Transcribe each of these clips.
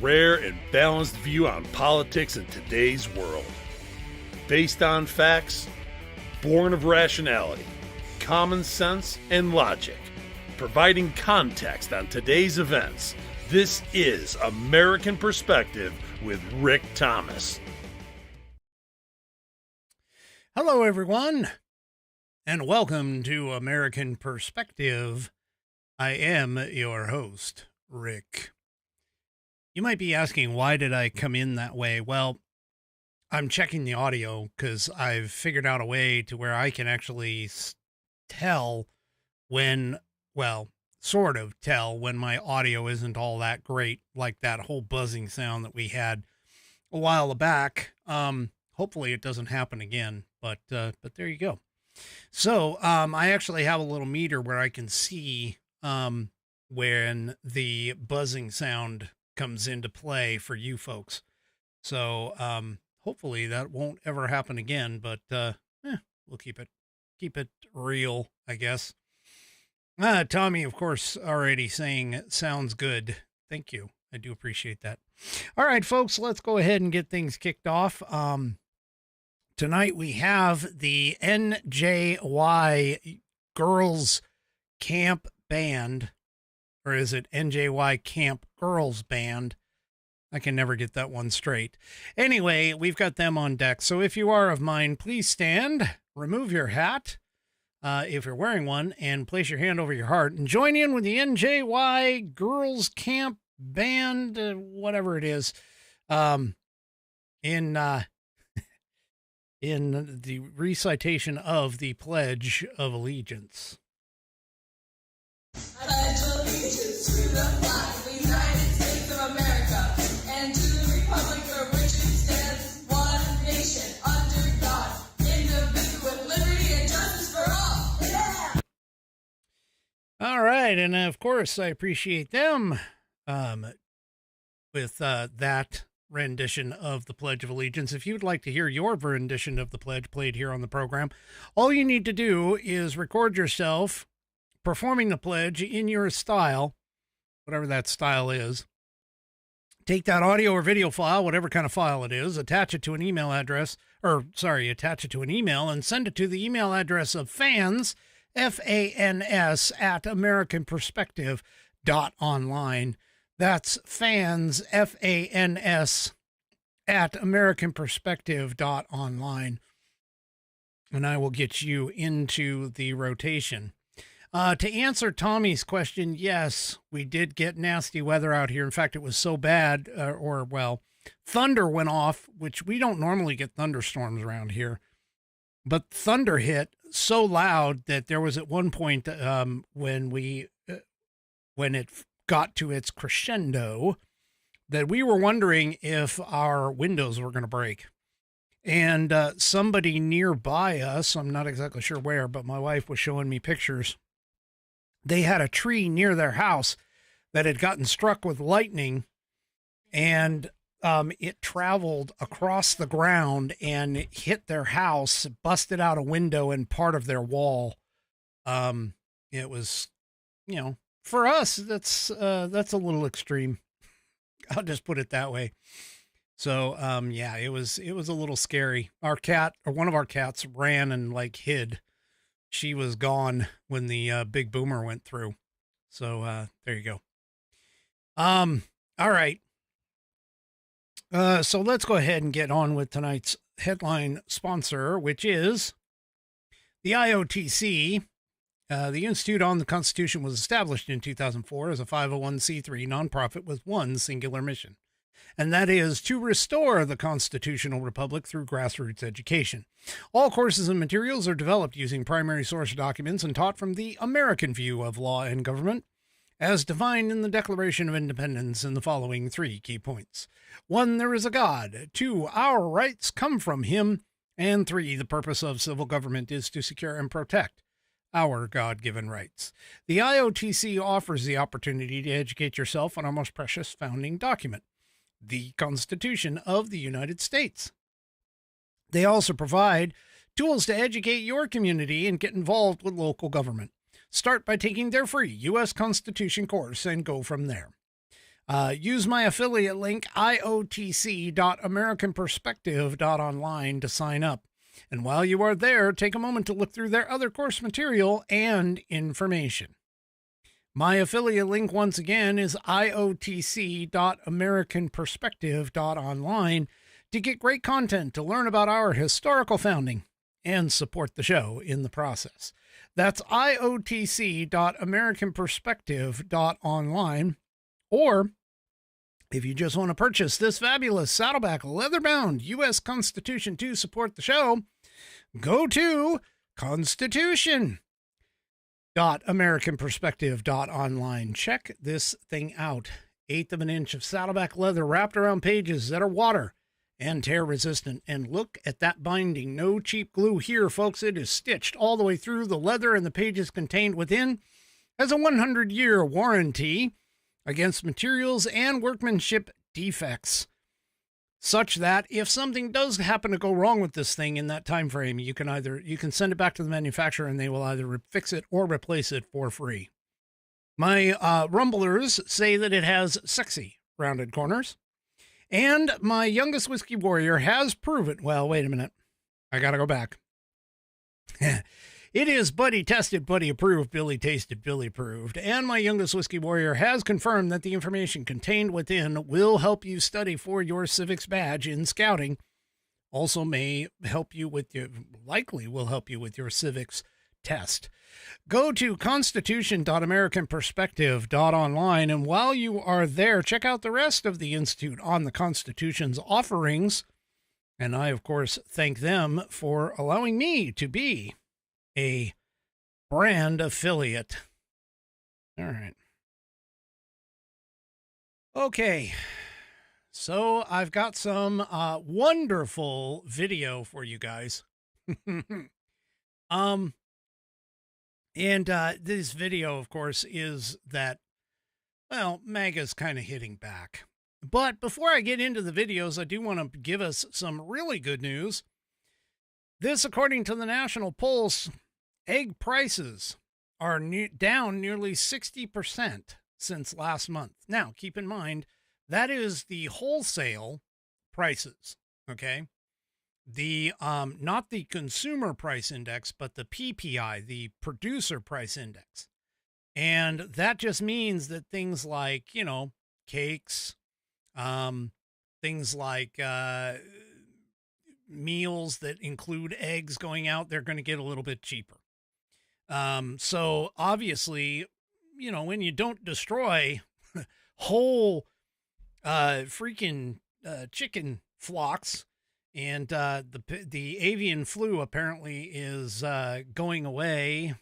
rare and balanced view on politics in today's world. Based on facts, born of rationality, common sense, and logic, providing context on today's events, this is American Perspective with Rick Thomas. Hello, everyone, and welcome to American Perspective. I am your host, Rick. You might be asking, why did I come in that way? Well, I'm checking the audio because I've figured out a way to where I can actually tell when, well, sort of tell when my audio isn't all that great, like that whole buzzing sound that we had a while back. Hopefully it doesn't happen again, but there you go. So, I actually have a little meter where I can see, when the buzzing sound comes into play for you folks. So, hopefully that won't ever happen again, but, we'll keep it real, I guess. Tommy, of course, already saying sounds good. Thank you. I do appreciate that. All right, folks, let's go ahead and get things kicked off. Tonight we have the NJY Girls Camp Band, or is it NJY Camp Girls Band? I can never get that one straight. Anyway, we've got them on deck. So if you are of mine, please stand, remove your hat, if you're wearing one, and place your hand over your heart and join in with the NJY Girls Camp Band, whatever it is, in the recitation of the Pledge of Allegiance. I pledge allegiance to the flag of the United States of America and to the republic for which it stands, one nation, under God, indivisible, with liberty and justice for all. Yeah! All right, and of course, I appreciate them with that rendition of the Pledge of Allegiance. If you'd like to hear your rendition of the pledge played here on the program, all you need to do is record yourself performing the pledge in your style, whatever that style is. Take that audio or video file, whatever kind of file it is, attach it to an email address, attach it to an email and send it to the email address of fans, FANS, at AmericanPerspective.online. That's fans, FANS, at AmericanPerspective.online. And I will get you into the rotation. To answer Tommy's question, yes, we did get nasty weather out here. In fact, it was so bad, thunder went off, which we don't normally get thunderstorms around here. But thunder hit so loud that there was at one point when it got to its crescendo that we were wondering if our windows were going to break. And somebody nearby us, I'm not exactly sure where, but my wife was showing me pictures. They had a tree near their house that had gotten struck with lightning, and it traveled across the ground and hit their house, busted out a window and part of their wall. It was, for us, that's a little extreme. I'll just put it that way. So, it was a little scary. Our cat, or one of our cats, ran and hid. She was gone when the big boomer went through. So, there you go. All right. So let's go ahead and get on with tonight's headline sponsor, which is the IOTC. The Institute on the Constitution was established in 2004 as a 501c3 nonprofit with one singular mission, and that is to restore the constitutional republic through grassroots education. All courses and materials are developed using primary source documents and taught from the American view of law and government, as defined in the Declaration of Independence in the following 3 key points. 1, there is a God. 2, our rights come from him. And 3, the purpose of civil government is to secure and protect our God-given rights. The IOTC offers the opportunity to educate yourself on our most precious founding document, the Constitution of the United States. They also provide tools to educate your community and get involved with local government. Start by taking their free U.S. Constitution course and go from there. Use my affiliate link, iotc.americanperspective.online, to sign up. And while you are there, take a moment to look through their other course material and information. My affiliate link, once again, is iotc.americanperspective.online to get great content to learn about our historical founding and support the show in the process. That's iotc.americanperspective.online. Or if you just want to purchase this fabulous Saddleback leather-bound U.S. Constitution to support the show, go to constitution.americanperspective.online. Check this thing out. 1/8 of an inch of Saddleback leather wrapped around pages that are water and tear resistant. And look at that binding. No cheap glue here, folks. It is stitched all the way through. The leather and the pages contained within has a 100-year warranty against materials and workmanship defects, such that if something does happen to go wrong with this thing in that time frame, you can send it back to the manufacturer and they will either fix it or replace it for free. My rumblers say that it has sexy rounded corners, and my youngest whiskey warrior has proven. Well, wait a minute, I gotta go back. It is Buddy tested, Buddy approved, Billy tasted, Billy approved, and my youngest whiskey warrior has confirmed that the information contained within will help you study for your civics badge in scouting. Also likely will help you with your civics test. Go to constitution.americanperspective.online, and while you are there, check out the rest of the Institute on the Constitution's offerings. And I, of course, thank them for allowing me to be a brand affiliate. All right. Okay. So I've got some wonderful video for you guys. This video, of course, is that, well, MAGA's kind of hitting back. But before I get into the videos, I do want to give us some really good news. This, according to the National Pulse, egg prices are down nearly 60% since last month. Now, keep in mind, that is the wholesale prices, okay? The not the consumer price index, but the PPI, the producer price index. And that just means that things like, cakes, things like meals that include eggs going out, they're going to get a little bit cheaper. So obviously, when you don't destroy whole freaking chicken flocks, and the avian flu apparently is going away.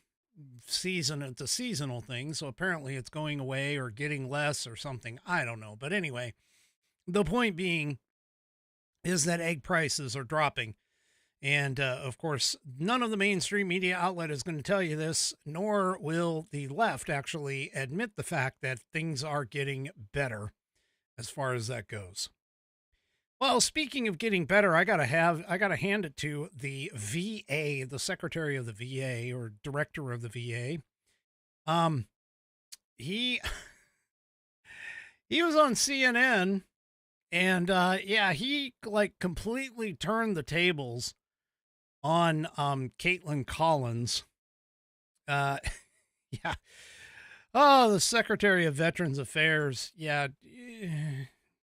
It's a seasonal thing, so apparently it's going away or getting less or something. I don't know. But anyway, the point being is that egg prices are dropping. And, of course, none of the mainstream media outlet is going to tell you this, nor will the left actually admit the fact that things are getting better as far as that goes. Well, speaking of getting better, I gotta hand it to the VA, the Secretary of the VA or Director of the VA. He was on CNN, and he completely turned the tables on Caitlin Collins. Yeah. Oh, the Secretary of Veterans Affairs. Yeah.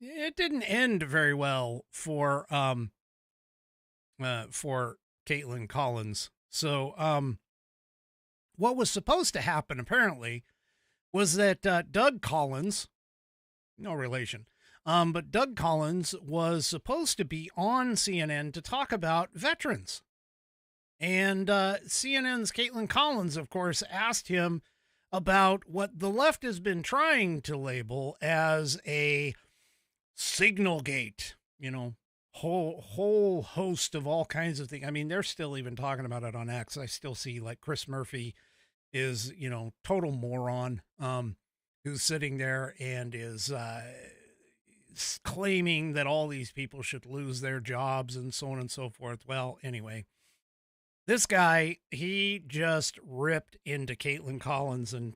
It didn't end very well for Caitlin Collins. So, what was supposed to happen apparently was that Doug Collins, no relation, but Doug Collins was supposed to be on CNN to talk about veterans. And CNN's Caitlin Collins, of course, asked him about what the left has been trying to label as a Signalgate, whole host of all kinds of things. I mean, they're still even talking about it on X. I still see Chris Murphy is, total moron, who's sitting there and is claiming that all these people should lose their jobs and so on and so forth. Well, anyway, this guy, he just ripped into Caitlin Collins, and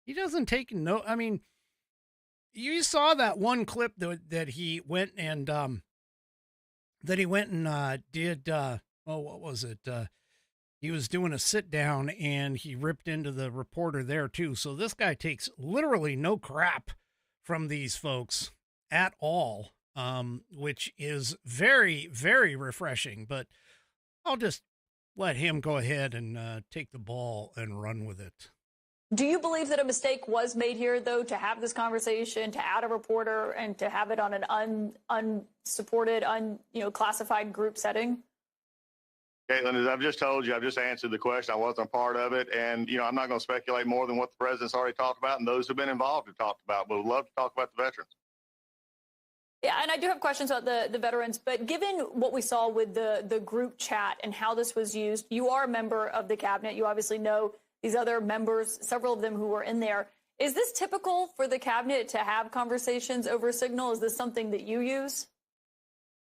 he doesn't take no. I mean, you saw that one clip that he went and did. Oh, what was it? He was doing a sit down and he ripped into the reporter there too. So this guy takes literally no crap from these folks at all, which is very, very refreshing. But I'll just let him go ahead and take the ball and run with it. Do you believe that a mistake was made here, though, to have this conversation, to add a reporter, and to have it on an unsupported, classified group setting? Caitlin, as I've just told you, I've just answered the question. I wasn't part of it. And, I'm not going to speculate more than what the president's already talked about and those who've been involved have talked about. But we'd love to talk about the veterans. Yeah, and I do have questions about the veterans. But given what we saw with the group chat and how this was used, you are a member of the cabinet. You obviously know these other members, several of them who were in there. Is this typical for the cabinet to have conversations over Signal? Is this something that you use?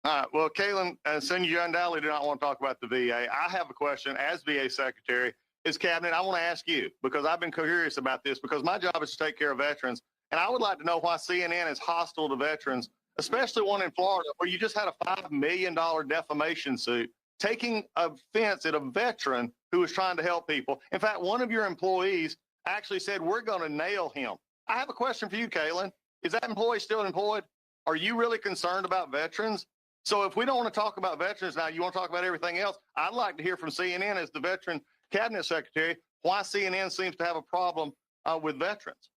Well, Caitlin, since you undoubtedly do not want to talk about the VA, I have a question as VA Secretary. As Cabinet, I want to ask you, because I've been curious about this, because my job is to take care of veterans, and I would like to know why CNN is hostile to veterans, especially one in Florida, where you just had a $5 million defamation suit taking offense at a veteran who was trying to help people. In fact, one of your employees actually said, we're going to nail him. I have a question for you, Caitlin. Is that employee still employed? Are you really concerned about veterans? So if we don't want to talk about veterans now, you want to talk about everything else, I'd like to hear from CNN as the veteran cabinet secretary, why CNN seems to have a problem with veterans.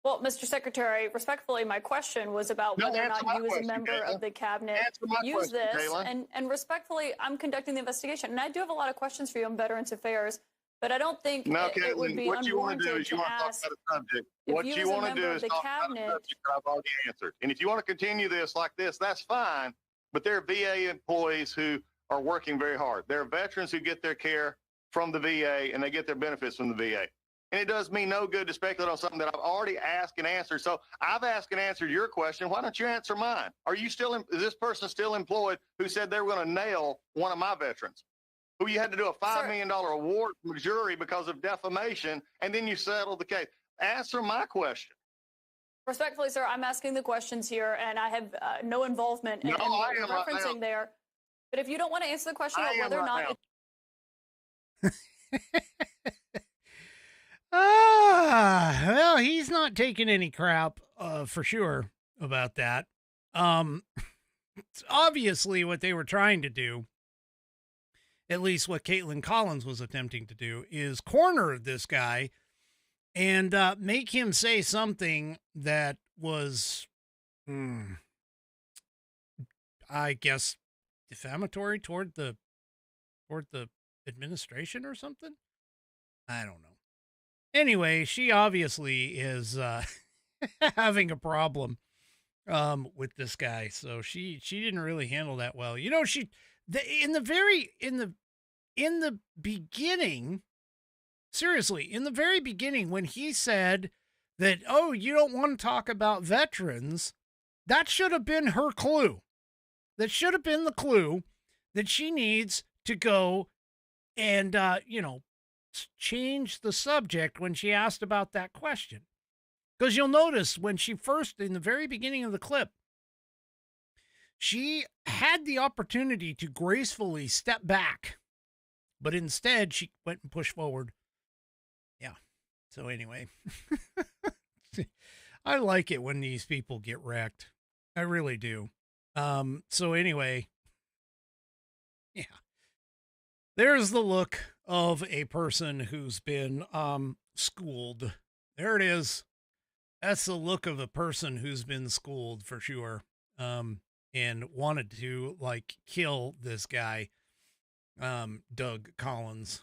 Well, Mr. Secretary, respectfully, my question was about whether or not you as a member of the cabinet use this. And respectfully, I'm conducting the investigation. And I do have a lot of questions for you on Veterans Affairs, but I don't think it would be unwarranted to ask what you want to do is talk about a subject that I've already answered. And if you want to continue this like this, that's fine. But there are VA employees who are working very hard. There are veterans who get their care from the VA and they get their benefits from the VA. And it does me no good to speculate on something that I've already asked and answered. So I've asked and answered your question. Why don't you answer mine? Is this person still employed who said they were going to nail one of my veterans? Who you had to do a $5 million award from a jury because of defamation, and then you settled the case. Answer my question. Respectfully, sir, I'm asking the questions here, and I have no involvement in what you're referencing there. But if you don't want to answer the question about whether or not... Well, he's not taking any crap for sure about that. It's obviously what they were trying to do, at least what Caitlin Collins was attempting to do, is corner this guy and make him say something that was, I guess, defamatory toward the administration or something. I don't know. Anyway, she obviously is having a problem with this guy, so she didn't really handle that well. In the beginning, seriously, in the very beginning, when he said that, oh, you don't want to talk about veterans, that should have been her clue. That should have been the clue that she needs to go and change the subject when she asked about that question. Because you'll notice when she first, in the very beginning of the clip, she had the opportunity to gracefully step back, but instead she went and pushed forward. Yeah. So anyway, I like it when these people get wrecked. I really do. So anyway, yeah. There's the look of a person who's been schooled. There it is. That's the look of a person who's been schooled for sure. And wanted to kill this guy, Doug Collins.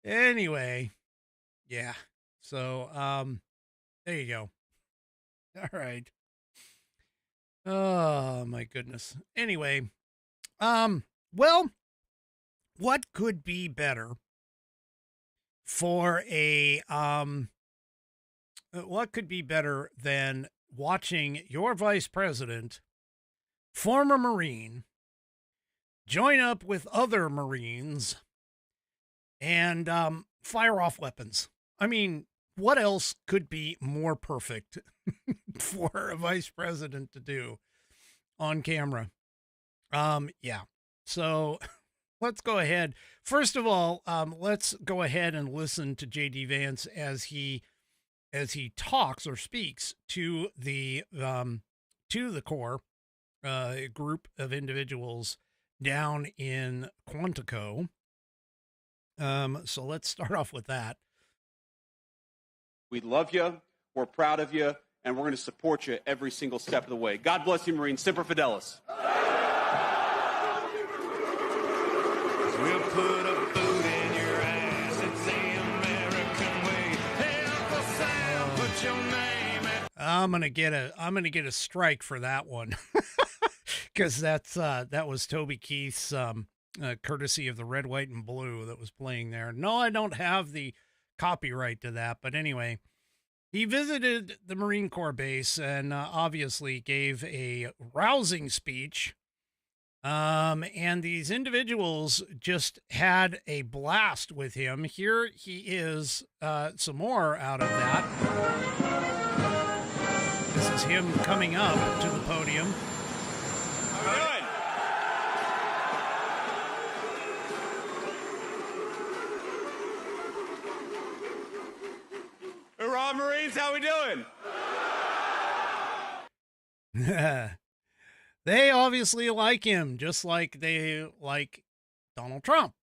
Anyway, yeah. So there you go. All right. Oh my goodness. Anyway, well, what could be better for what could be better than watching your vice president, former Marine, join up with other Marines and fire off weapons? I mean, what else could be more perfect for a vice president to do on camera? Yeah. So let's go ahead. First of all, let's go ahead and listen to J.D. Vance as he talks or speaks to the core group of individuals down in Quantico. So let's start off with that. We love you, we're proud of you, and we're going to support you every single step of the way. God bless you, Marines. Semper Fidelis. We'll put a boot in your ass. It's the American way. Hey, Uncle Sam, put your name in. I'm gonna get a strike for that one, because that was Toby Keith's courtesy of the Red, White, and Blue that was playing there. No, I don't have the copyright to that, but anyway, he visited the Marine Corps base and obviously gave a rousing speech. And these individuals just had a blast with him. Here he is, some more out of that. This is him coming up to the podium. How we doing? Hurrah, Marines, how we doing? They obviously like him, just like they like Donald Trump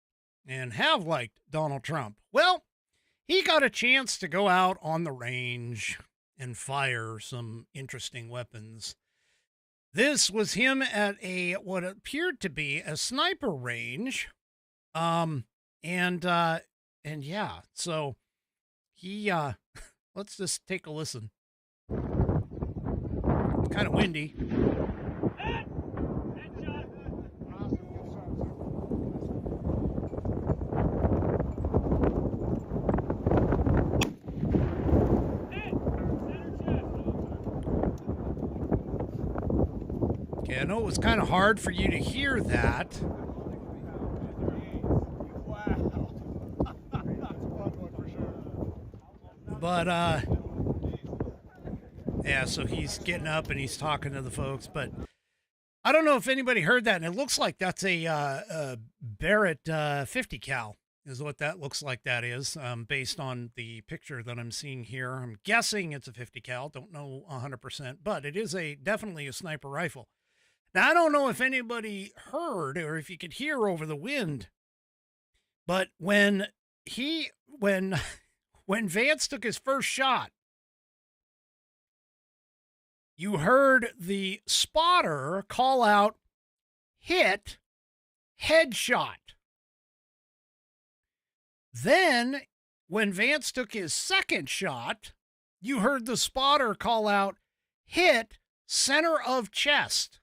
and have liked Donald Trump. Well, he got a chance to go out on the range and fire some interesting weapons. This was him at what appeared to be a sniper range. And yeah, so he, let's just take a listen. It's kind of windy. Okay, I know it was kind of hard for you to hear that. But, yeah, so he's getting up and he's talking to the folks, but I don't know if anybody heard that, and it looks like that's a Barrett 50 cal is what that looks like that is, based on the picture that I'm seeing here. I'm guessing it's a 50 cal, don't know 100%, but it is definitely a sniper rifle. Now, I don't know if anybody heard or if you could hear over the wind, but when Vance took his first shot, you heard the spotter call out, "Hit, headshot." Then, when Vance took his second shot, you heard the spotter call out, "Hit, center of chest."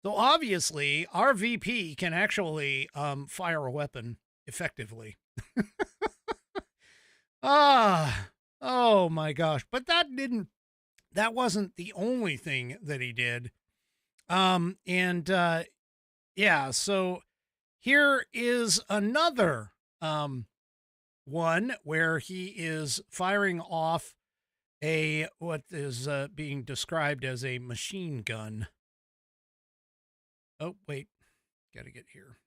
So obviously, our VP can actually fire a weapon effectively. Oh my gosh. But that wasn't the only thing that he did. Yeah, so here is another one where he is firing off what is being described as a machine gun. Oh, wait, gotta get here.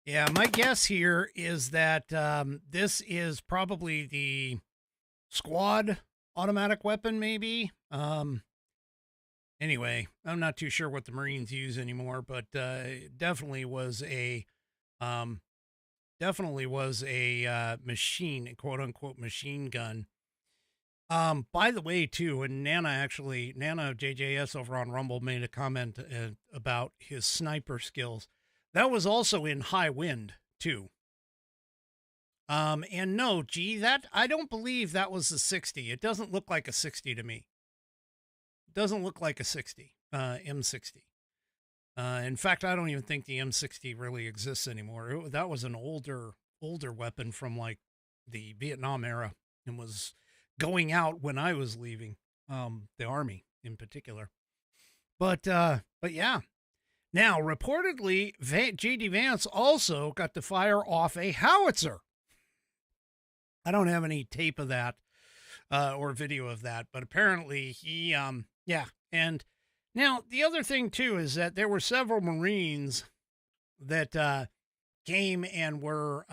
Yeah, my guess here is that this is probably the squad automatic weapon, maybe. Anyway, I'm not too sure what the Marines use anymore, but it definitely was a machine, quote unquote, machine gun. By the way, too, and Nana of JJS over on Rumble made a comment about his sniper skills. That was also in high wind, too. And no, I don't believe that was the 60. It doesn't look like a 60 to me. doesn't look like a 60, M60. In fact, I don't even think the M60 really exists anymore. That was an older weapon from like the Vietnam era and was going out when I was leaving, the Army in particular. But yeah. Now, reportedly, J.D. Vance also got to fire off a howitzer. I don't have any tape of that or video of that, but apparently he, yeah. And now the other thing, too, is that there were several Marines that came and were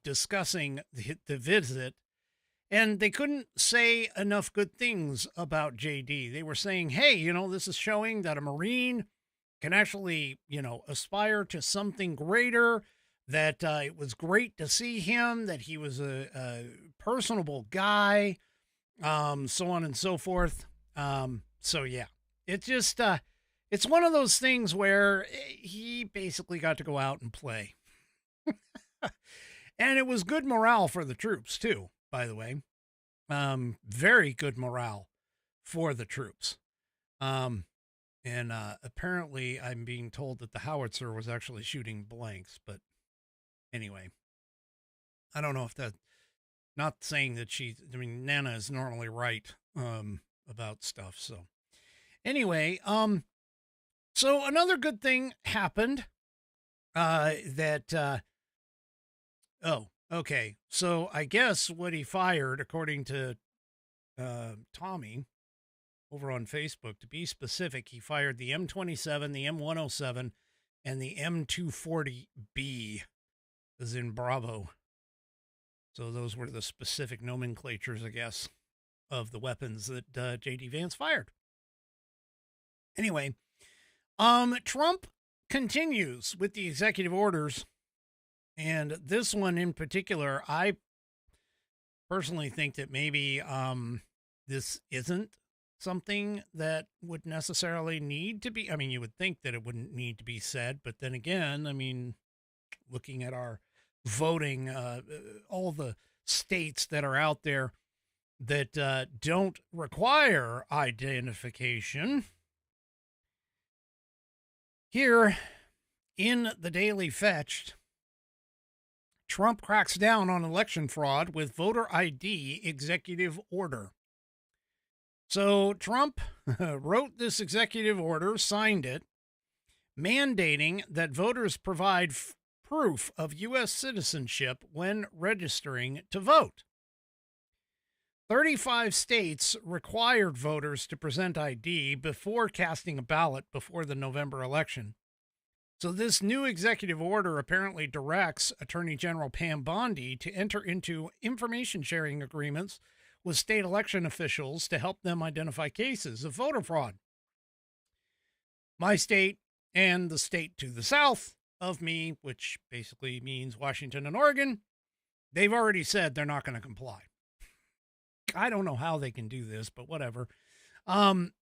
discussing the visit, and they couldn't say enough good things about J.D. They were saying, hey, you know, this is showing that a Marine can actually, you know, aspire to something greater, that it was great to see him, that he was a personable guy, so on and so forth. So, yeah, it's just, it's one of those things where he basically got to go out and play. And it was good morale for the troops, too, by the way. Very good morale for the troops. And apparently I'm being told that the howitzer was actually shooting blanks, but anyway, I don't know if that, not saying that I mean, Nana is normally right, about stuff. So anyway, so another good thing happened, oh, okay. So I guess what he fired, according to, Tommy, over on Facebook, to be specific, he fired the M27, the M107, and the M240B, as in Bravo. So those were the specific nomenclatures, I guess, of the weapons that J.D. Vance fired. Anyway, Trump continues with the executive orders, and this one in particular, I personally think that maybe this isn't something that would necessarily need to be, I mean, you would think that it wouldn't need to be said, but then again, I mean, looking at our voting, all the states that are out there that don't require identification, here in the Daily Fetched, Trump cracks down on election fraud with voter ID executive order. So Trump wrote this executive order, signed it, mandating that voters provide proof of U.S. citizenship when registering to vote. 35 states required voters to present ID before casting a ballot before the November election. So this new executive order apparently directs Attorney General Pam Bondi to enter into information sharing agreements with state election officials to help them identify cases of voter fraud. My state and the state to the south of me, which basically means Washington and Oregon, they've already said they're not going to comply. I don't know how they can do this, but whatever.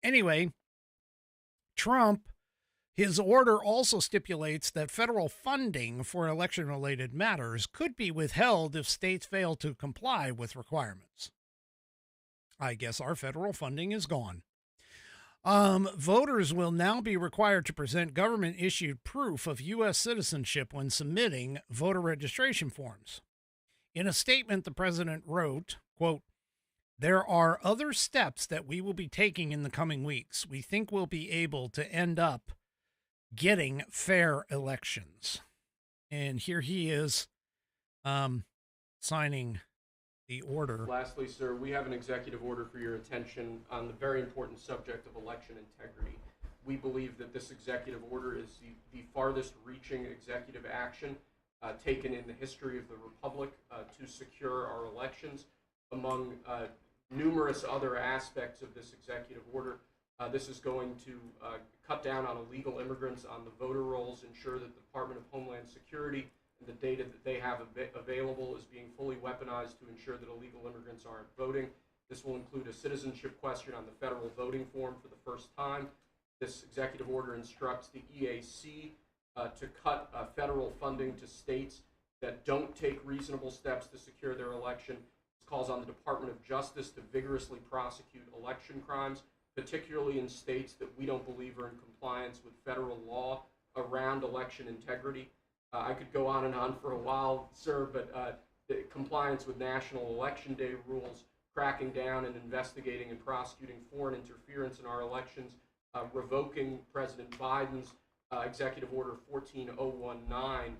Anyway, Trump, his order also stipulates that federal funding for election-related matters could be withheld if states fail to comply with requirements. I guess our federal funding is gone. Voters will now be required to present government-issued proof of U.S. citizenship when submitting voter registration forms. In a statement, the president wrote, quote, "There are other steps that we will be taking in the coming weeks. We think we'll be able to end up getting fair elections." And here he is signing the order. Lastly, sir, we have an executive order for your attention on the very important subject of election integrity. We believe that this executive order is the farthest reaching executive action taken in the history of the Republic to secure our elections. Among numerous other aspects of this executive order, this is going to cut down on illegal immigrants on the voter rolls, ensure that the Department of Homeland Security and the data that they have available is being fully weaponized to ensure that illegal immigrants aren't voting. This will include a citizenship question on the federal voting form for the first time. This executive order instructs the EAC to cut federal funding to states that don't take reasonable steps to secure their election. This calls on the Department of Justice to vigorously prosecute election crimes. particularly in states that we don't believe are in compliance with federal law around election integrity. I could go on and on for a while, sir, but the compliance with National Election Day rules, cracking down and investigating and prosecuting foreign interference in our elections, revoking President Biden's Executive Order 14019,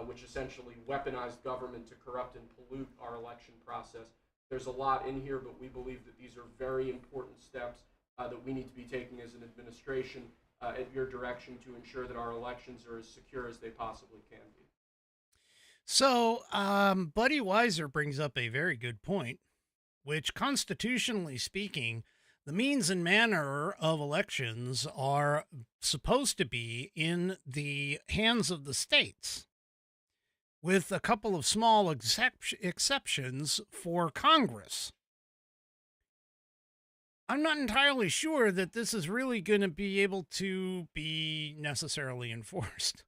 which essentially weaponized government to corrupt and pollute our election process. There's a lot in here, but we believe that these are very important steps that we need to be taking as an administration at your direction to ensure that our elections are as secure as they possibly can be. So, Buddy Weiser brings up a very good point, which constitutionally speaking, the means and manner of elections are supposed to be in the hands of the states, with a couple of small exceptions for Congress. I'm not entirely sure that this is really going to be able to be necessarily enforced.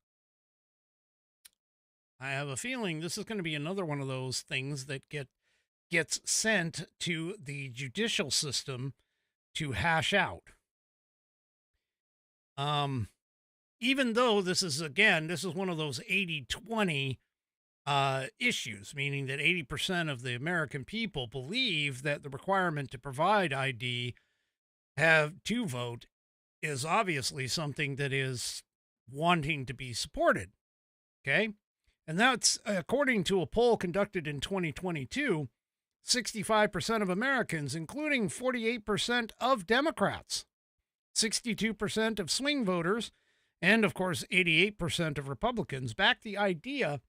I have a feeling this is going to be another one of those things that gets sent to the judicial system to hash out. Even though this is one of those 80-20 issues, meaning that 80% of the American people believe that the requirement to provide ID to vote is obviously something that is wanting to be supported. Okay. And that's according to a poll conducted in 2022, 65% of Americans, including 48% of Democrats, 62% of swing voters, and of course, 88% of Republicans back the idea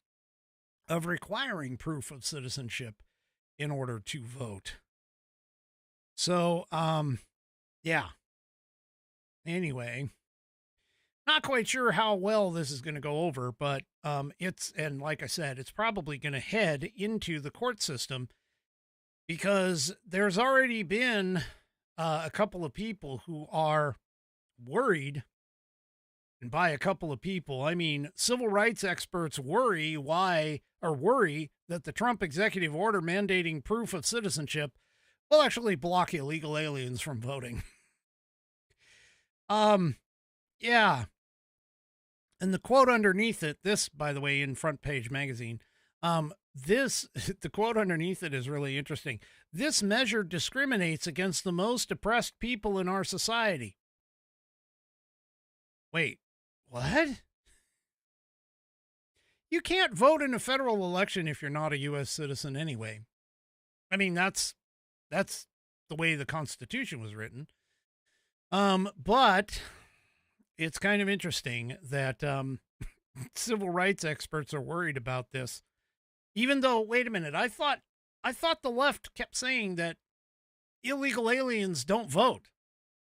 of requiring proof of citizenship in order to vote. So, yeah. Anyway, not quite sure how well this is going to go over, but and like I said, it's probably going to head into the court system because there's already been a couple of people who are worried. And by a couple of people, I mean civil rights experts worry that the Trump executive order mandating proof of citizenship will actually block illegal aliens from voting. Yeah. And the quote underneath it, this, by the way, in Front Page Magazine, the quote underneath it is really interesting. This measure discriminates against the most oppressed people in our society. Wait, what? You can't vote in a federal election if you're not a U.S. citizen anyway. I mean, that's the way the Constitution was written. But it's kind of interesting that civil rights experts are worried about this. Even though, wait a minute, I thought the left kept saying that illegal aliens don't vote.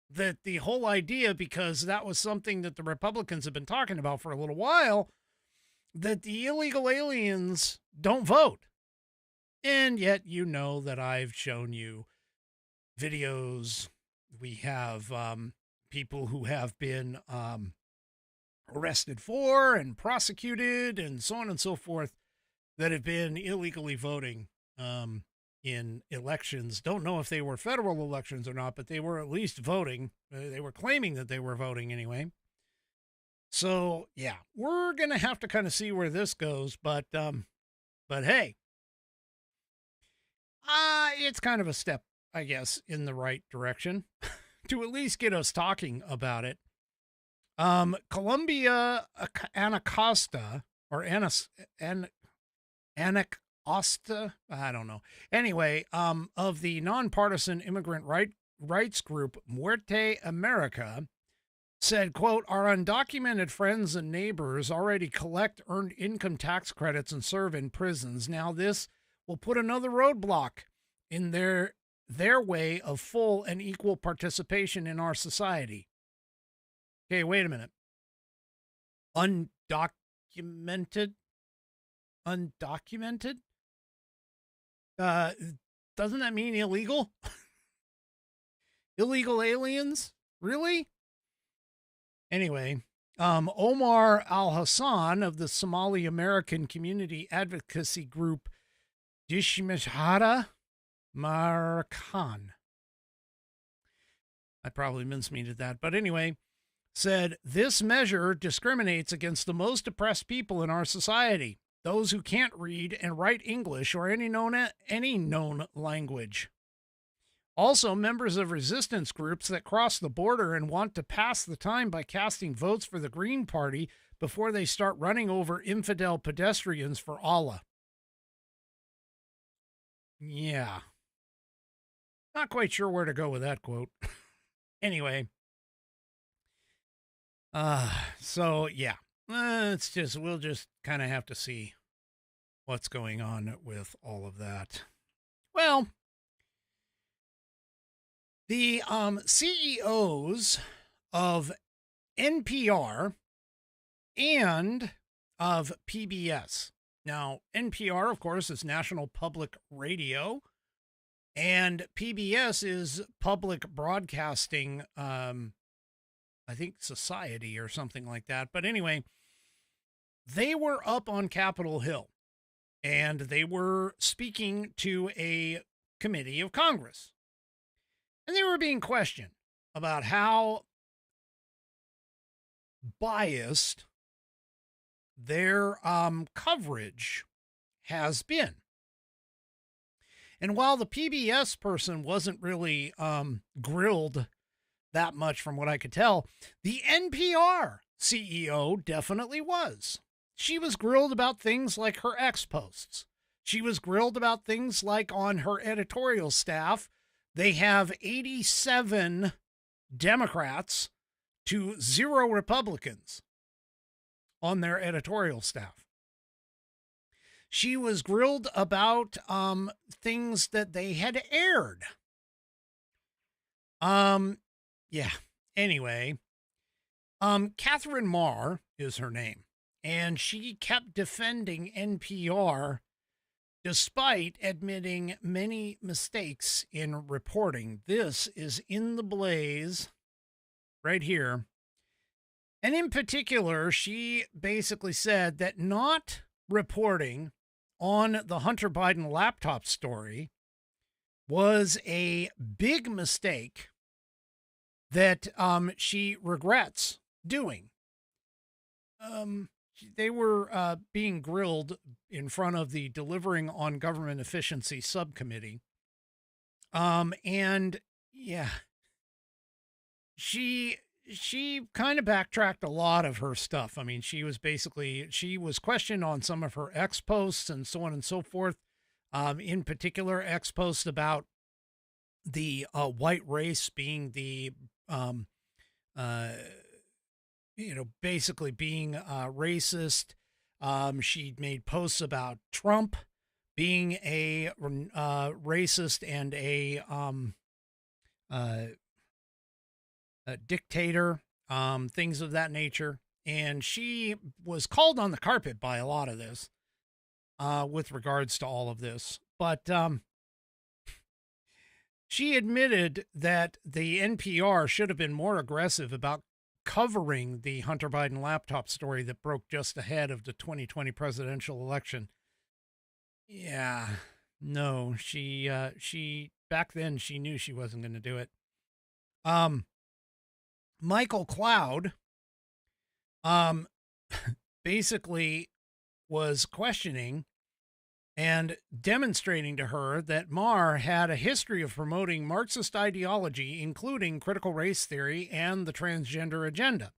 That the whole idea, because that was something that the Republicans have been talking about for a little while, that the illegal aliens don't vote. And yet, you know that I've shown you videos. We have people who have been arrested for and prosecuted and so on and so forth that have been illegally voting in elections. Don't know if they were federal elections or not, but they were at least voting. They were claiming that they were voting anyway. So yeah, we're going to have to kind of see where this goes, but hey, it's kind of a step, I guess, in the right direction to at least get us talking about it. Columbia Anacosta or Anacosta, I don't know. Anyway, of the nonpartisan immigrant rights group Muerte America said, quote, our undocumented friends and neighbors already collect earned income tax credits and serve in prisons. Now this will put another roadblock in their way of full and equal participation in our society. Okay, wait a minute. Undocumented? Doesn't that mean illegal? Illegal aliens? Really? Anyway, Omar Al-Hassan of the Somali American community advocacy group Dishmishhara Markan. I probably mincemeated that. But anyway, said this measure discriminates against the most oppressed people in our society, those who can't read and write English or any known language. Also, members of resistance groups that cross the border and want to pass the time by casting votes for the Green Party before they start running over infidel pedestrians for Allah. Yeah. Not quite sure where to go with that quote. Anyway. So yeah. We'll just kind of have to see what's going on with all of that. Well, the CEOs of NPR and of PBS. Now, NPR, of course, is National Public Radio, and PBS is Public Broadcasting, I think, Society or something like that. But anyway, they were up on Capitol Hill, and they were speaking to a committee of Congress. And they were being questioned about how biased their coverage has been. And while the PBS person wasn't really grilled that much from what I could tell, the NPR CEO definitely was. She was grilled about things like her ex posts. She was grilled about things like on her editorial staff, they have 87 Democrats to 0 Republicans on their editorial staff. She was grilled about things that they had aired. Yeah. Anyway, Catherine Marr is her name, and she kept defending NPR despite admitting many mistakes in reporting. This is in the Blaze right here. And in particular, she basically said that not reporting on the Hunter Biden laptop story was a big mistake that she regrets doing. They were being grilled in front of the Delivering on Government Efficiency subcommittee. And yeah, she kind of backtracked a lot of her stuff. I mean, she was questioned on some of her ex posts and so on and so forth. In particular, ex posts about the white race being the, basically being racist. She made posts about Trump being a racist and a dictator, things of that nature. And she was called on the carpet by a lot of this with regards to all of this. But she admitted that the NPR should have been more aggressive about covering the Hunter Biden laptop story that broke just ahead of the 2020 presidential election. Yeah, no, she back then she knew she wasn't going to do it. Michael Cloud, basically was questioning and demonstrating to her that Marr had a history of promoting Marxist ideology, including critical race theory and the transgender agenda.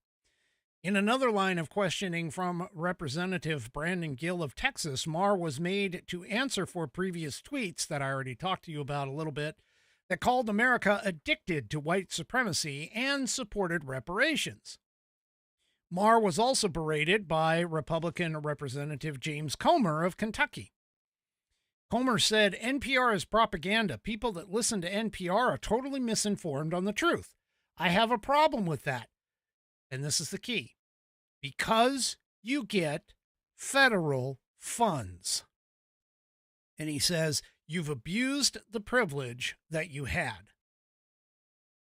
In another line of questioning from Representative Brandon Gill of Texas, Marr was made to answer for previous tweets that I already talked to you about a little bit that called America addicted to white supremacy and supported reparations. Marr was also berated by Republican Representative James Comer of Kentucky. Comer said, NPR is propaganda. People that listen to NPR are totally misinformed on the truth. I have a problem with that. And this is the key. Because you get federal funds. And he says, you've abused the privilege that you had.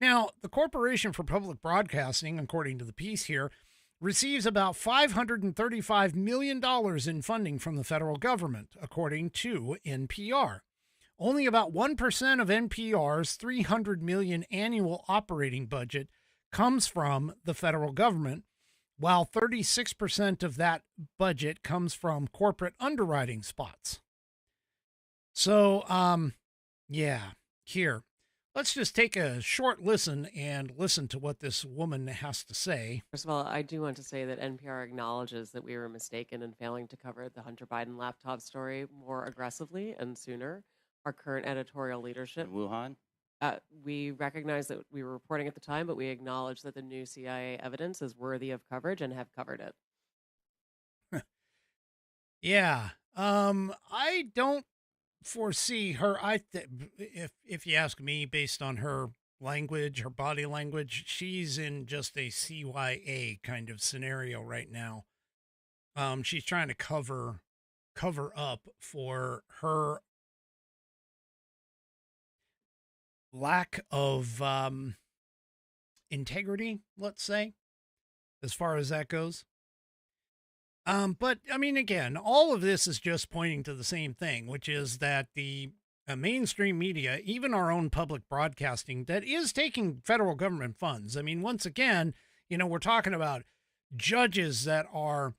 Now, the Corporation for Public Broadcasting, according to the piece here, receives about $535 million in funding from the federal government, according to NPR. only about 1% of NPR's $300 million annual operating budget comes from the federal government, while 36% of that budget comes from corporate underwriting spots. So, here, let's just take a short listen and listen to what this woman has to say. First of all, I do want to say that NPR acknowledges that we were mistaken in failing to cover the Hunter Biden laptop story more aggressively and sooner. Our current editorial leadership, In Wuhan? we recognize that we were reporting at the time, but we acknowledge that the new CIA evidence is worthy of coverage and have covered it. Yeah, I don't foresee her. If you ask me, based on her language, her body language, she's in just a CYA kind of scenario right now. She's trying to cover up for her lack of integrity, let's say, as far as that goes. But I mean, again, all of this is just pointing to the same thing, which is that the mainstream media, even our own public broadcasting, that is taking federal government funds. I mean, once again, we're talking about judges that are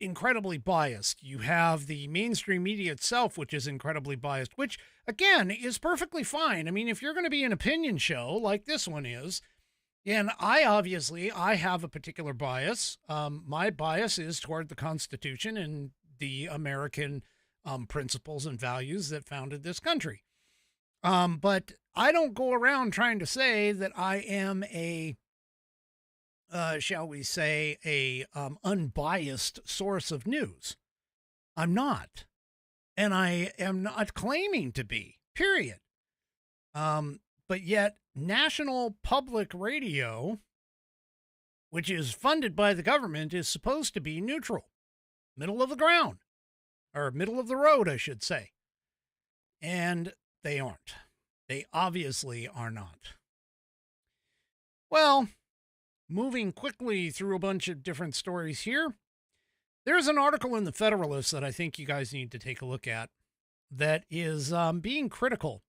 incredibly biased. You have the mainstream media itself, which is incredibly biased, which again is perfectly fine. I mean, if you're going to be an opinion show like this one is, and I have a particular bias. My bias is toward the Constitution and the American principles and values that founded this country. But I don't go around trying to say that I am a shall we say, a unbiased source of news. I'm not. And I am not claiming to be, period. But yet, National Public Radio, which is funded by the government, is supposed to be neutral, middle of the ground, or middle of the road, I should say. And they aren't. They obviously are not. Well, moving quickly through a bunch of different stories here, there's an article in the Federalist that I think you guys need to take a look at that is being critical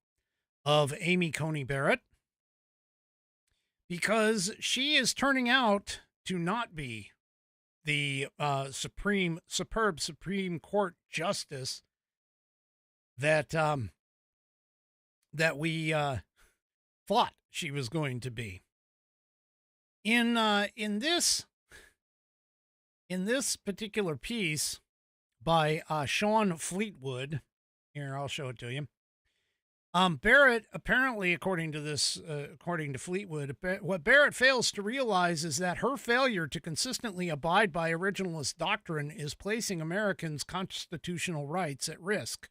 of Amy Coney Barrett, because she is turning out to not be the superb Supreme Court justice that we thought she was going to be. In this particular piece by Sean Fleetwood, here I'll show it to you. Barrett, apparently, according to Fleetwood, what Barrett fails to realize is that her failure to consistently abide by originalist doctrine is placing Americans' constitutional rights at risk.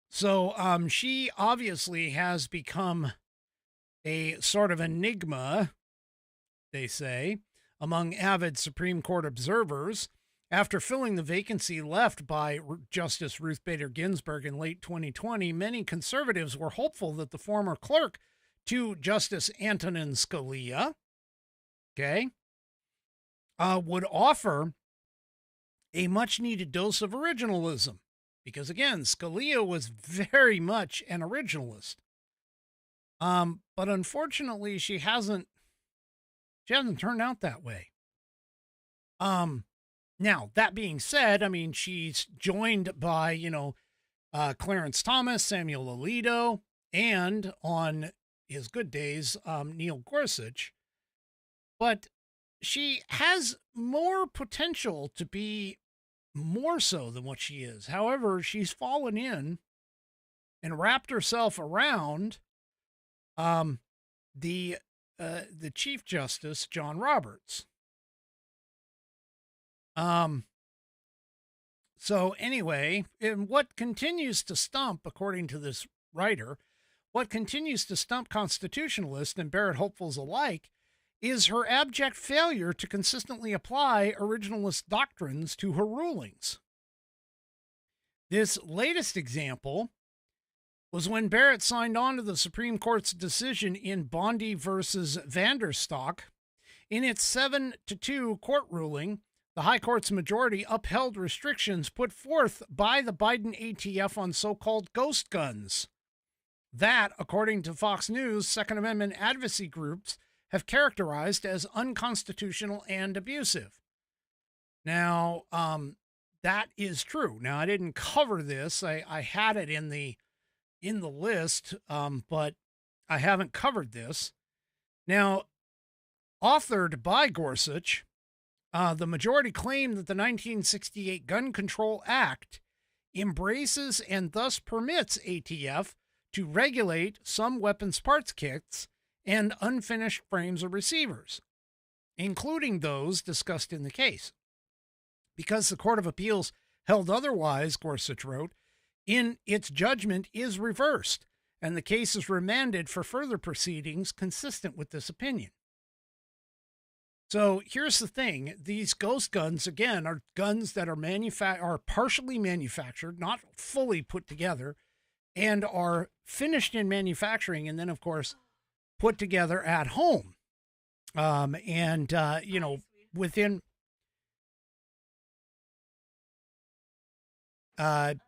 So she obviously has become a sort of enigma, they say, among avid Supreme Court observers, after filling the vacancy left by Justice Ruth Bader Ginsburg in late 2020. Many conservatives were hopeful that the former clerk to Justice Antonin Scalia, would offer a much-needed dose of originalism, because again, Scalia was very much an originalist. But unfortunately, she hasn't turned out that way. Now, that being said, I mean, she's joined by, Clarence Thomas, Samuel Alito, and on his good days, Neil Gorsuch. But she has more potential to be more so than what she is. However, she's fallen in and wrapped herself around the Chief Justice, John Roberts. So anyway, what continues to stump, according to this writer, what continues to stump constitutionalists and Barrett hopefuls alike is her abject failure to consistently apply originalist doctrines to her rulings. This latest example was when Barrett signed on to the Supreme Court's decision in Bondi versus Vanderstock. In its 7-2 court ruling, the High Court's majority upheld restrictions put forth by the Biden ATF on so-called ghost guns that, according to Fox News, Second Amendment advocacy groups have characterized as unconstitutional and abusive. Now, that is true. Now, I didn't cover this. I had it in the list, but I haven't covered this. Now, authored by Gorsuch, the majority claimed that the 1968 Gun Control Act embraces and thus permits ATF to regulate some weapons parts kits and unfinished frames or receivers, including those discussed in the case. Because the Court of Appeals held otherwise, Gorsuch wrote, in its judgment is reversed, and the case is remanded for further proceedings consistent with this opinion. So here's the thing. These ghost guns, again, are guns that are partially manufactured, not fully put together, and are finished in manufacturing and then, of course, put together at home. Within...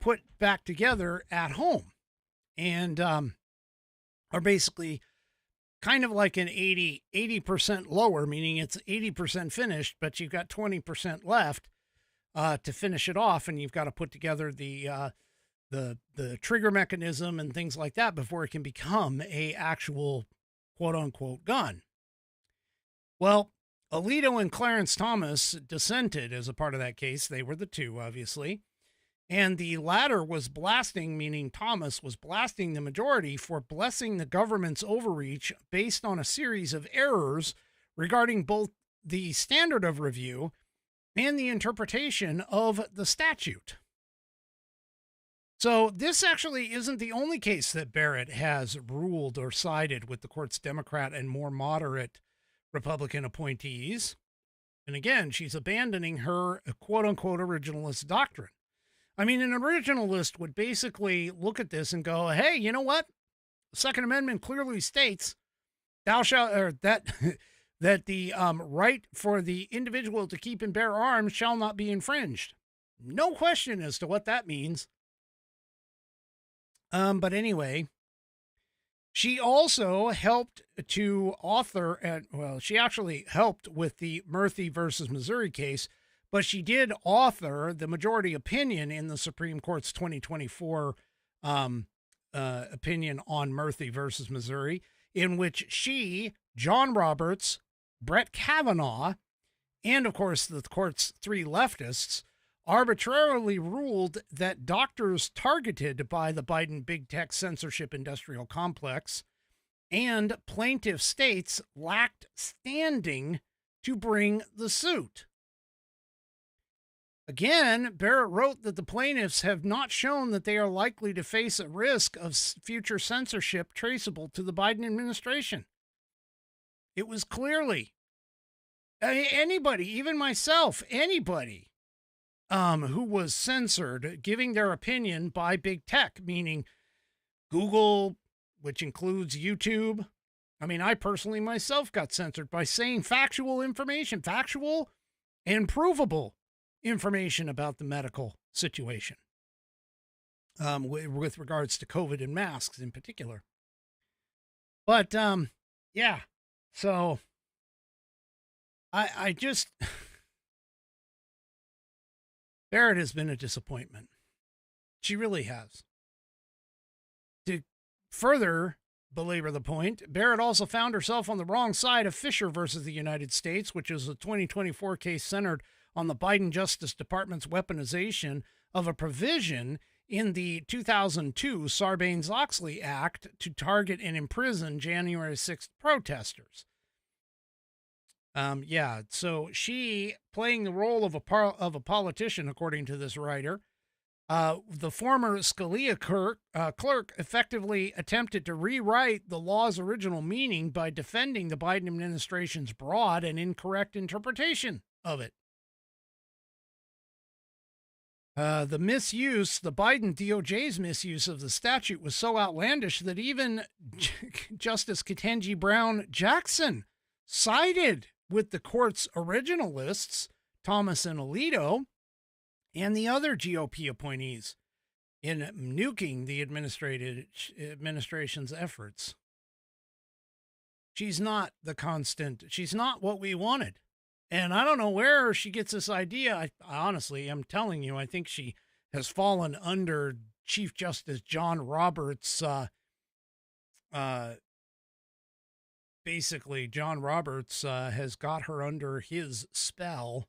put back together at home and are basically kind of like an 80% lower, meaning it's 80% finished, but you've got 20% left to finish it off, and you've got to put together the trigger mechanism and things like that before it can become a actual quote-unquote gun. Well, Alito and Clarence Thomas dissented as a part of that case. They were the two, obviously. And the latter was blasting, meaning Thomas was blasting the majority for blessing the government's overreach based on a series of errors regarding both the standard of review and the interpretation of the statute. So this actually isn't the only case that Barrett has ruled or sided with the court's Democrat and more moderate Republican appointees. And again, she's abandoning her quote-unquote originalist doctrine. I mean, an originalist would basically look at this and go, hey, you know what? The Second Amendment clearly states that the right for the individual to keep and bear arms shall not be infringed. No question as to what that means. But anyway, she also helped to author, she actually helped with the Murphy versus Missouri case, but she did author the majority opinion in the Supreme Court's 2024 opinion on Murphy versus Missouri, in which she, John Roberts, Brett Kavanaugh, and of course the court's three leftists arbitrarily ruled that doctors targeted by the Biden big tech censorship industrial complex and plaintiff states lacked standing to bring the suit. Again, Barrett wrote that the plaintiffs have not shown that they are likely to face a risk of future censorship traceable to the Biden administration. It was clearly anybody, even myself, anybody who was censored giving their opinion by big tech, meaning Google, which includes YouTube. I mean, I personally myself got censored by saying factual information, factual and provable information about the medical situation with regards to COVID and masks in particular. But yeah, so I just Barrett has been a disappointment. She really has. To further belabor the point, Barrett also found herself on the wrong side of Fisher versus the United States, which is a 2024 case centered on the Biden Justice Department's weaponization of a provision in the 2002 Sarbanes-Oxley Act to target and imprison January 6th protesters. So she, playing the role of a politician, according to this writer, the former Scalia clerk effectively attempted to rewrite the law's original meaning by defending the Biden administration's broad and incorrect interpretation of it. The Biden DOJ's misuse of the statute was so outlandish that even Justice Ketanji Brown Jackson sided with the court's originalists Thomas and Alito and the other GOP appointees in nuking the administration's efforts. She's not the constant. She's not what we wanted. And I don't know where she gets this idea. I honestly, I'm telling you, I think she has fallen under Chief Justice John Roberts. Basically, John Roberts has got her under his spell.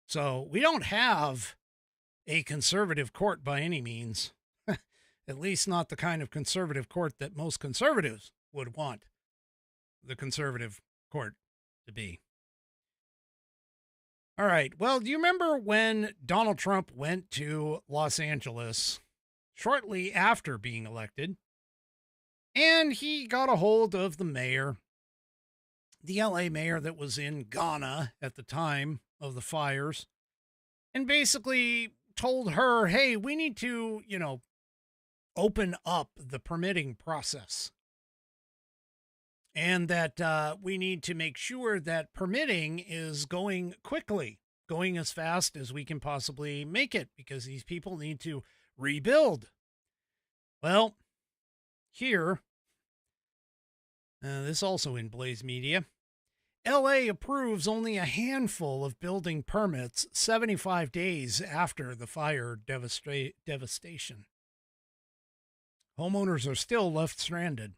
So we don't have a conservative court by any means, at least not the kind of conservative court that most conservatives would want the conservative court to be. All right. Well, do you remember when Donald Trump went to Los Angeles shortly after being elected, and he got a hold of the mayor, the LA mayor that was in Ghana at the time of the fires, and basically told her, hey, we need to, open up the permitting process. And that we need to make sure that permitting is going quickly, going as fast as we can possibly make it, because these people need to rebuild. Well, here, this also in Blaze Media, LA approves only a handful of building permits 75 days after the fire devastation. Homeowners are still left stranded.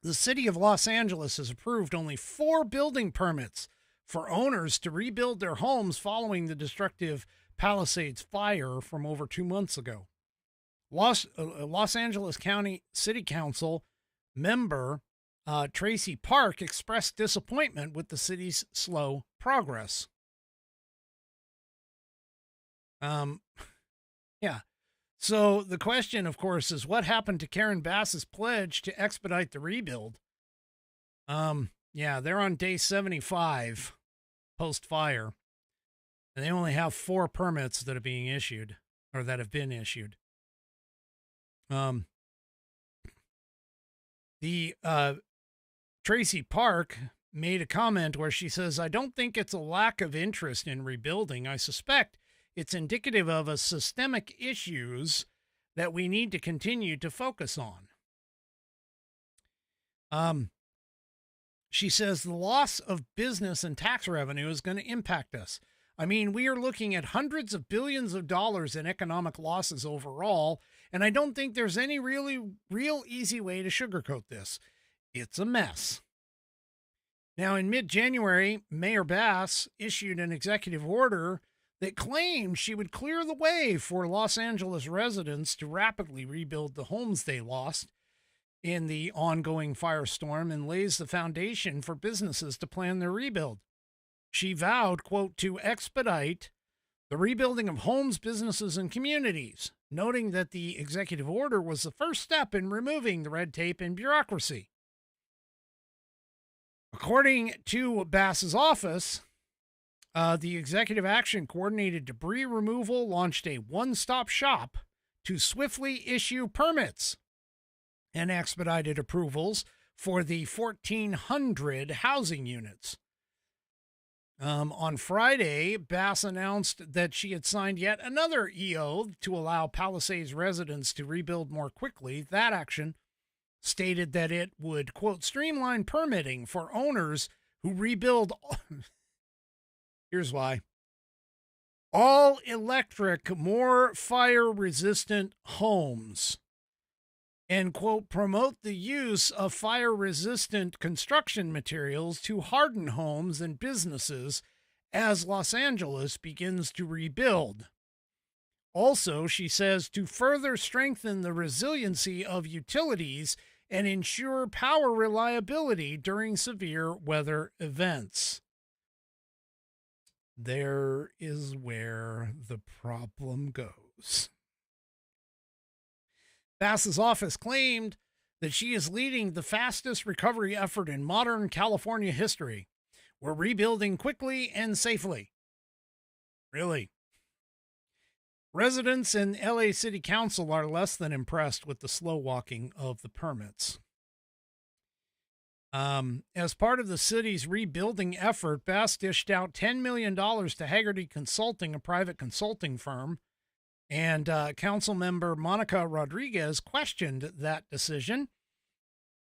The city of Los Angeles has approved only 4 building permits for owners to rebuild their homes following the destructive Palisades fire from over 2 months ago. Los Angeles County City Council member Tracy Park expressed disappointment with the city's slow progress. Yeah. So the question, of course, is what happened to Karen Bass's pledge to expedite the rebuild? Yeah, they're on day 75 post-fire, and they only have 4 permits that are being issued, or that have been issued. Tracy Park made a comment where she says, I don't think it's a lack of interest in rebuilding. I suspect it's indicative of a systemic issues that we need to continue to focus on. She says the loss of business and tax revenue is going to impact us. I mean, we are looking at hundreds of billions of dollars in economic losses overall, and I don't think there's any real easy way to sugarcoat this. It's a mess. Now, in mid-January, Mayor Bass issued an executive order that claimed she would clear the way for Los Angeles residents to rapidly rebuild the homes they lost in the ongoing firestorm and lays the foundation for businesses to plan their rebuild. She vowed, quote, to expedite the rebuilding of homes, businesses, and communities, noting that the executive order was the first step in removing the red tape and bureaucracy. According to Bass's office, the Executive Action Coordinated Debris Removal launched a one-stop shop to swiftly issue permits and expedited approvals for the 1,400 housing units. On Friday, Bass announced that she had signed yet another EO to allow Palisades residents to rebuild more quickly. That action stated that it would, quote, streamline permitting for owners who rebuild. Here's why. All electric, more fire resistant homes, and, quote, promote the use of fire resistant construction materials to harden homes and businesses as Los Angeles begins to rebuild. Also, she says, to further strengthen the resiliency of utilities and ensure power reliability during severe weather events. There is where the problem goes. Bass's office claimed that she is leading the fastest recovery effort in modern California history. We're rebuilding quickly and safely. Really? Residents and LA City Council are less than impressed with the slow walking of the permits. As part of the city's rebuilding effort, Bass dished out $10 million to Haggerty Consulting, a private consulting firm. And council member Monica Rodriguez questioned that decision.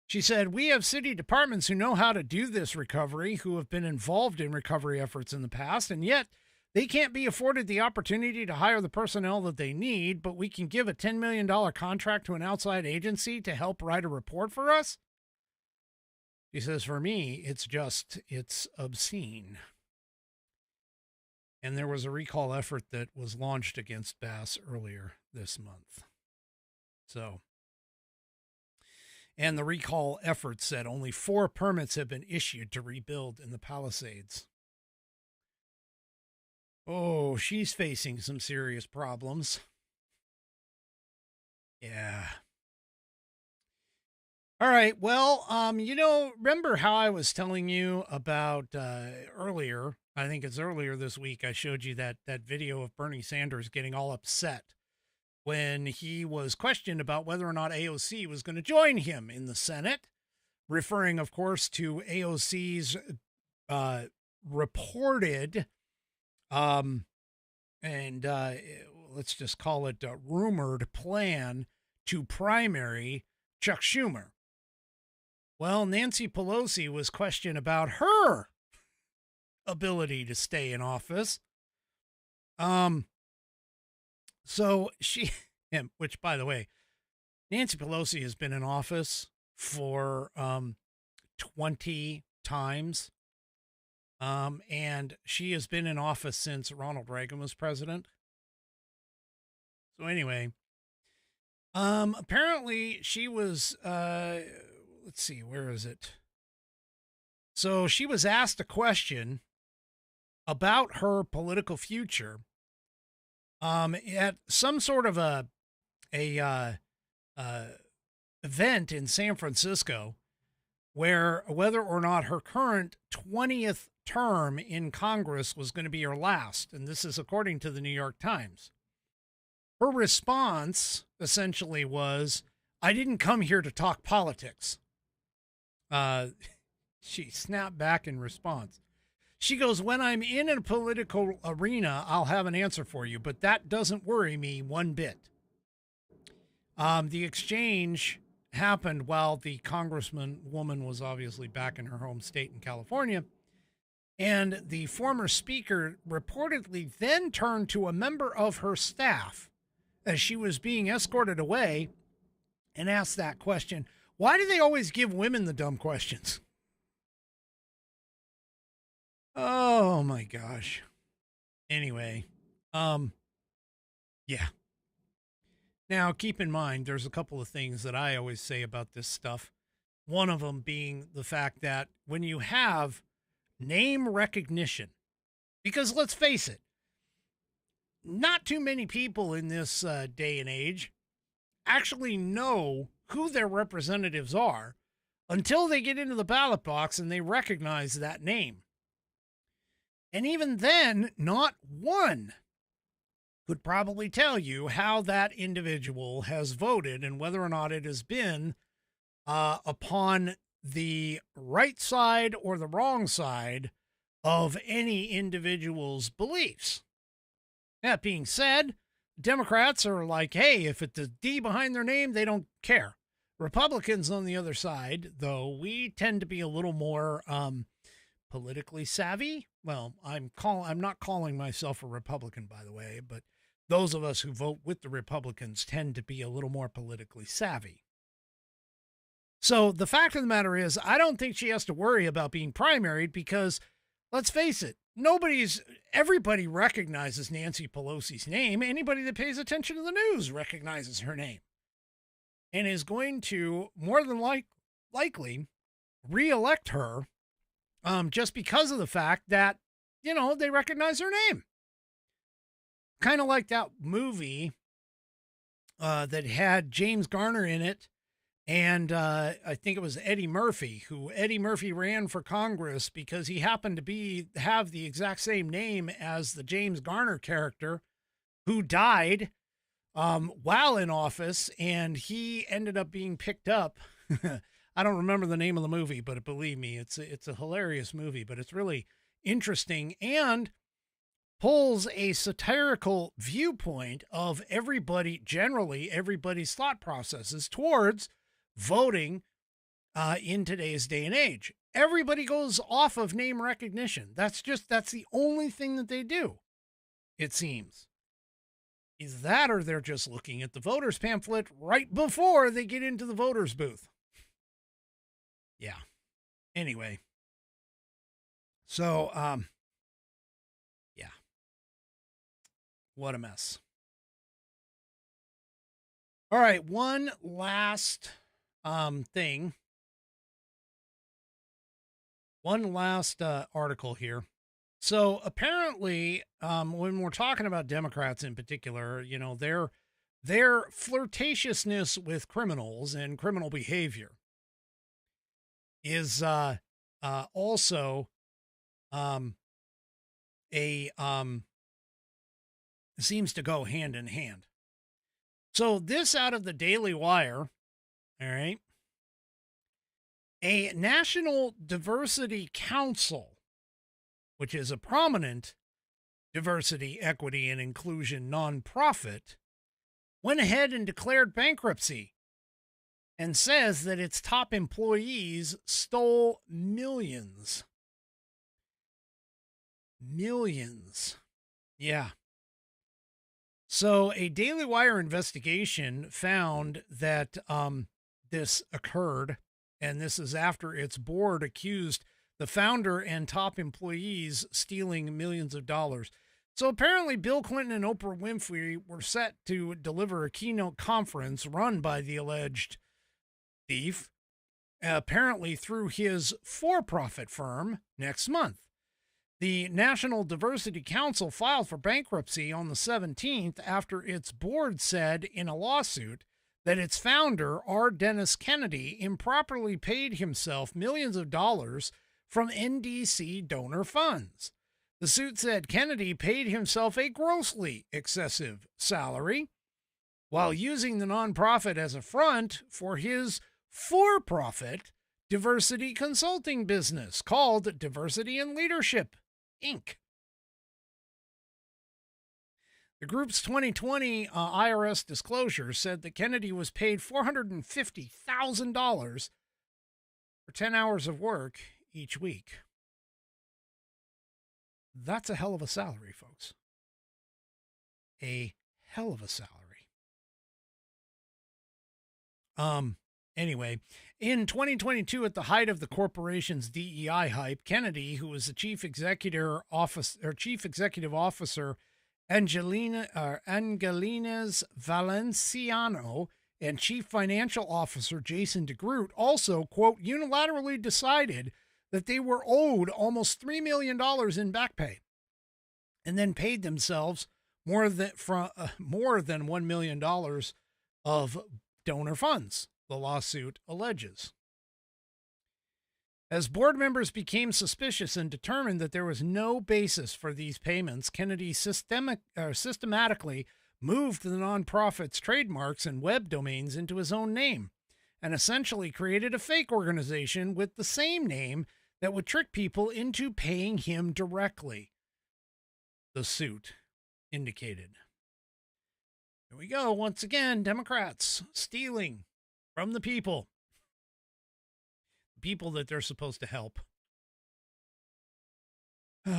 She said, "We have city departments who know how to do this recovery, who have been involved in recovery efforts in the past, and yet they can't be afforded the opportunity to hire the personnel that they need, but we can give a $10 million contract to an outside agency to help write a report for us?" She says, "For me, it's obscene." And there was a recall effort that was launched against Bass earlier this month. And the recall effort said only 4 permits have been issued to rebuild in the Palisades. Oh, she's facing some serious problems. Yeah. All right. Well, remember how I was telling you about earlier? I think it's earlier this week. I showed you that video of Bernie Sanders getting all upset when he was questioned about whether or not AOC was going to join him in the Senate, referring, of course, to AOC's reported, let's just call it a rumored plan to primary Chuck Schumer. Well, Nancy Pelosi was questioned about her ability to stay in office. So which, by the way, Nancy Pelosi has been in office for 20 times. And she has been in office since Ronald Reagan was president. So anyway, apparently she was, let's see, where is it? So she was asked a question about her political future at some sort of a event in San Francisco, where whether or not her current 20th term in Congress was going to be her last. And this is according to the New York Times. Her response essentially was, "I didn't come here to talk politics." She snapped back in response. She goes, "When I'm in a political arena, I'll have an answer for you, but that doesn't worry me one bit." The exchange happened while the woman was obviously back in her home state in California. And the former speaker reportedly then turned to a member of her staff as she was being escorted away and asked that question: "Why do they always give women the dumb questions?" Oh my gosh. Anyway, yeah. Now, keep in mind, there's a couple of things that I always say about this stuff. One of them being the fact that when you have name recognition, because let's face it, not too many people in this day and age actually know who their representatives are until they get into the ballot box and they recognize that name. And even then, not one could probably tell you how that individual has voted and whether or not it has been upon the right side or the wrong side of any individual's beliefs. That being said, Democrats are like, hey, if it's a D behind their name, they don't care. Republicans on the other side, though, we tend to be a little more politically savvy. Well, I'm not calling myself a Republican, by the way, but those of us who vote with the Republicans tend to be a little more politically savvy. So the fact of the matter is, I don't think she has to worry about being primaried because, let's face it, everybody recognizes Nancy Pelosi's name. Anybody that pays attention to the news recognizes her name and is going to more than likely reelect her just because of the fact that, they recognize her name. Kind of like that movie that had James Garner in it. And I think it was Eddie Murphy ran for Congress because he happened to have the exact same name as the James Garner character who died while in office. And he ended up being picked up. I don't remember the name of the movie, but believe me, it's a hilarious movie, but it's really interesting and pulls a satirical viewpoint of everybody's thought processes towards voting in today's day and age. Everybody goes off of name recognition. That's the only thing that they do, it seems. Is that, or they're just looking at the voters pamphlet right before they get into the voters booth. Yeah. Anyway. So, yeah. What a mess. All right. One last, thing. One last, article here. So apparently, when we're talking about Democrats in particular, you know, their flirtatiousness with criminals and criminal behavior is also seems to go hand in hand. So this out of the Daily Wire, all right, a National Diversity Council, which is a prominent diversity, equity, and inclusion nonprofit, went ahead and declared bankruptcy and says that its top employees stole millions. Millions. Yeah. So a Daily Wire investigation found that this occurred, and this is after its board accused the founder and top employees stealing millions of dollars. So apparently Bill Clinton and Oprah Winfrey were set to deliver a keynote conference run by the alleged thief, apparently through his for-profit firm, next month. The National Diversity Council filed for bankruptcy on the 17th after its board said in a lawsuit that its founder, R. Dennis Kennedy, improperly paid himself millions of dollars from NDC donor funds. The suit said Kennedy paid himself a grossly excessive salary while using the nonprofit as a front for his for-profit diversity consulting business called Diversity and Leadership, Inc. The group's 2020 IRS disclosure said that Kennedy was paid $450,000 for 10 hours of work each week. That's a hell of a salary, folks. A hell of a salary. Anyway, in 2022, at the height of the corporation's DEI hype, Kennedy, who was the chief executive officer, Angelina's Valenciano, and chief financial officer Jason DeGroot also, quote, unilaterally decided that they were owed almost $3 million in back pay and then paid themselves more than $1 million of donor funds, the lawsuit alleges. As board members became suspicious and determined that there was no basis for these payments, Kennedy systematically moved the nonprofit's trademarks and web domains into his own name and essentially created a fake organization with the same name that would trick people into paying him directly, the suit indicated. Here we go. Once again, Democrats stealing from the people. People that they're supposed to help. All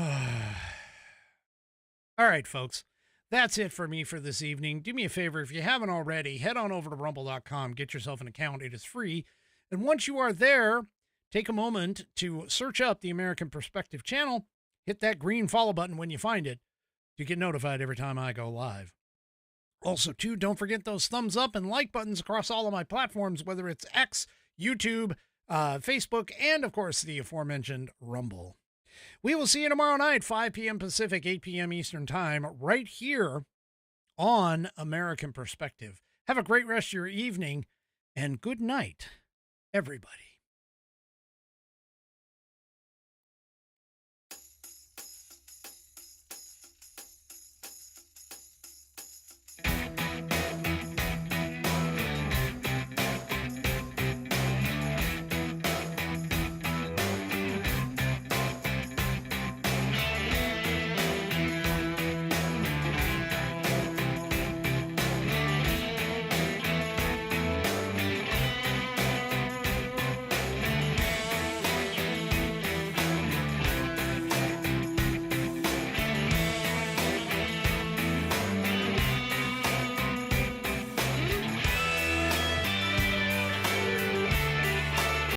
right, folks. That's it for me for this evening. Do me a favor, if you haven't already, head on over to rumble.com, get yourself an account. It is free. And once you are there, take a moment to search up the American Perspective channel. Hit that green follow button when you find it to get notified every time I go live. Also, too, don't forget those thumbs up and like buttons across all of my platforms, whether it's X, YouTube, Facebook, and, of course, the aforementioned Rumble. We will see you tomorrow night, 5 p.m. Pacific, 8 p.m. Eastern Time, right here on American Perspective. Have a great rest of your evening, and good night, everybody.